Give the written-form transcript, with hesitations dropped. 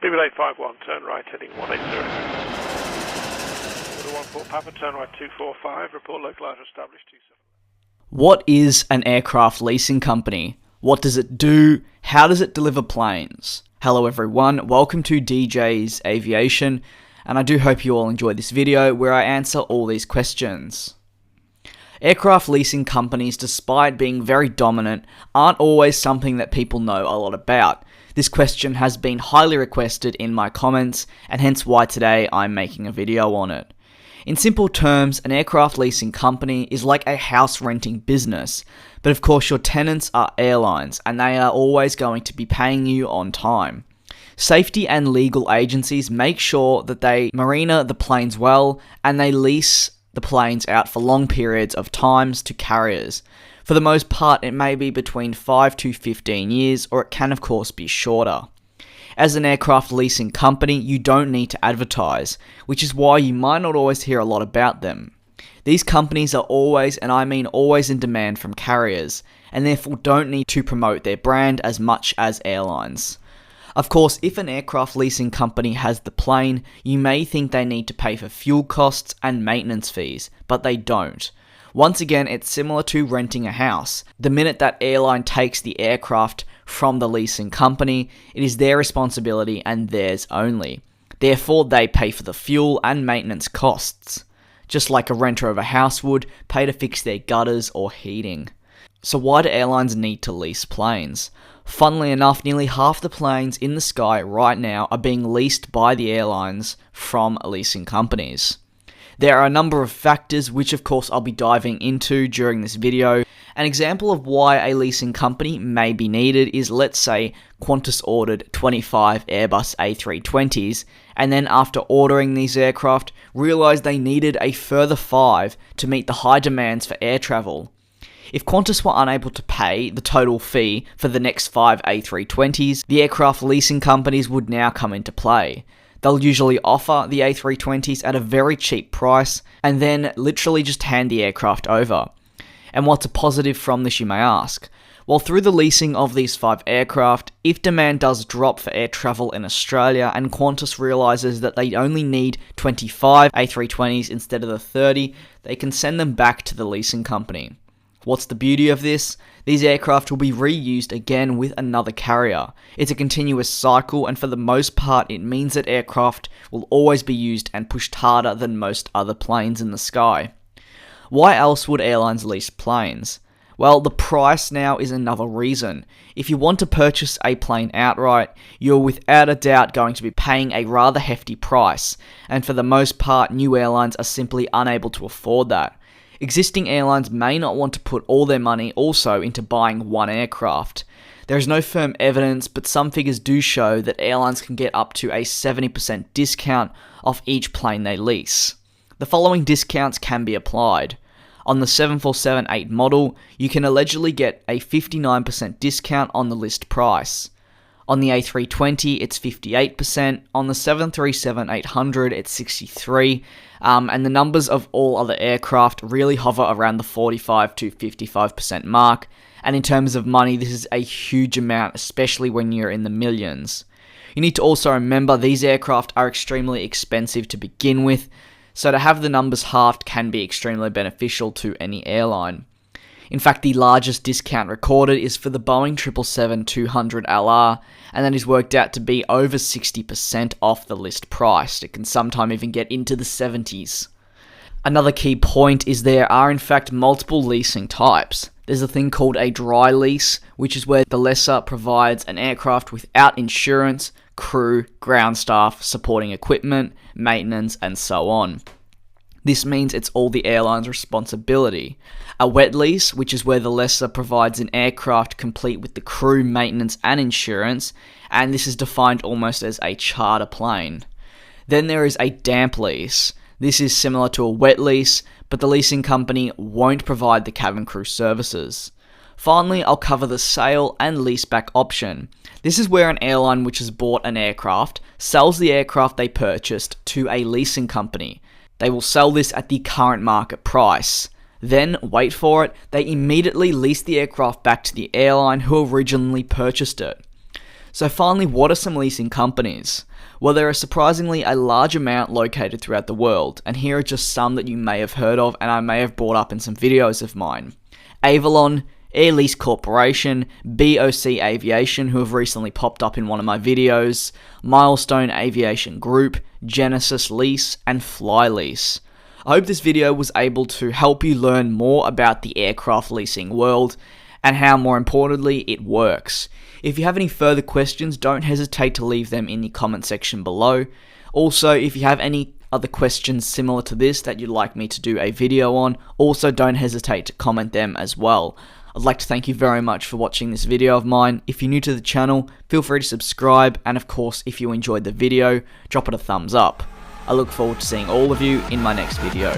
BB851, turn right heading 180. Order 14 Papa, turn right 245, report localizer established 27. What is an aircraft leasing company? What does it do? How does it deliver planes? Hello everyone, welcome to DJ's Aviation, and I do hope you all enjoyed this video where I answer all these questions. Aircraft leasing companies, despite being very dominant, aren't always something that people know a lot about. This question has been highly requested in my comments, and hence why today I'm making a video on it. In simple terms, an aircraft leasing company is like a house renting business, but of course your tenants are airlines, and they are always going to be paying you on time. Safety and legal agencies make sure that they marina the planes well, and they lease the planes out for long periods of times to carriers. For the most part, it may be between 5 to 15 years, or it can of course be shorter. As an aircraft leasing company, you don't need to advertise, which is why you might not always hear a lot about them. These companies are always, and I mean always, in demand from carriers, and therefore don't need to promote their brand as much as airlines. Of course, if an aircraft leasing company has the plane, you may think they need to pay for fuel costs and maintenance fees, but they don't. Once again, it's similar to renting a house. The minute that airline takes the aircraft from the leasing company, it is their responsibility and theirs only. Therefore, they pay for the fuel and maintenance costs, just like a renter of a house would pay to fix their gutters or heating. So why do airlines need to lease planes? Funnily enough, nearly half the planes in the sky right now are being leased by the airlines from leasing companies. There are a number of factors which of course I'll be diving into during this video. An example of why a leasing company may be needed is, let's say Qantas ordered 25 Airbus A320s, and then after ordering these aircraft realised they needed a further 5 to meet the high demands for air travel. If Qantas were unable to pay the total fee for the next 5 A320s, the aircraft leasing companies would now come into play. They'll usually offer the A320s at a very cheap price and then literally just hand the aircraft over. And what's a positive from this, you may ask? Well, through the leasing of these 5 aircraft, if demand does drop for air travel in Australia and Qantas realises that they only need 25 A320s instead of the 30, they can send them back to the leasing company. What's the beauty of this? These aircraft will be reused again with another carrier. It's a continuous cycle, and for the most part it means that aircraft will always be used and pushed harder than most other planes in the sky. Why else would airlines lease planes? Well, the price now is another reason. If you want to purchase a plane outright, you're without a doubt going to be paying a rather hefty price, and for the most part new airlines are simply unable to afford that. Existing airlines may not want to put all their money also into buying one aircraft. There is no firm evidence, but some figures do show that airlines can get up to a 70% discount off each plane they lease. The following discounts can be applied. On the 747-8 model, you can allegedly get a 59% discount on the list price. On the A320, it's 58%, on the 737-800, it's 63%, and the numbers of all other aircraft really hover around the 45 to 55% mark, and in terms of money, this is a huge amount, especially when you're in the millions. You need to also remember these aircraft are extremely expensive to begin with, so to have the numbers halved can be extremely beneficial to any airline. In fact, the largest discount recorded is for the Boeing 777-200LR, and that is worked out to be over 60% off the list price. It can sometimes even get into the 70s. Another key point is there are in fact multiple leasing types. There's a thing called a dry lease, which is where the lessor provides an aircraft without insurance, crew, ground staff, supporting equipment, maintenance, and so on. This means it's all the airline's responsibility. A wet lease, which is where the lessor provides an aircraft complete with the crew, maintenance, and insurance, and this is defined almost as a charter plane. Then there is a damp lease. This is similar to a wet lease, but the leasing company won't provide the cabin crew services. Finally, I'll cover the sale and leaseback option. This is where an airline which has bought an aircraft sells the aircraft they purchased to a leasing company. They will sell this at the current market price. Then, wait for it, they immediately lease the aircraft back to the airline who originally purchased it. So finally, what are some leasing companies? Well, there are surprisingly a large amount located throughout the world, and here are just some that you may have heard of and I may have brought up in some videos of mine. Avalon, Air Lease Corporation, BOC Aviation, who have recently popped up in one of my videos, Milestone Aviation Group, Genesis Lease, and Fly Lease. I hope this video was able to help you learn more about the aircraft leasing world and how, more importantly, it works. If you have any further questions, don't hesitate to leave them in the comment section below. Also, if you have any other questions similar to this that you'd like me to do a video on, also don't hesitate to comment them as well. I'd like to thank you very much for watching this video of mine. If you're new to the channel, feel free to subscribe, and of course, if you enjoyed the video, drop it a thumbs up. I look forward to seeing all of you in my next video.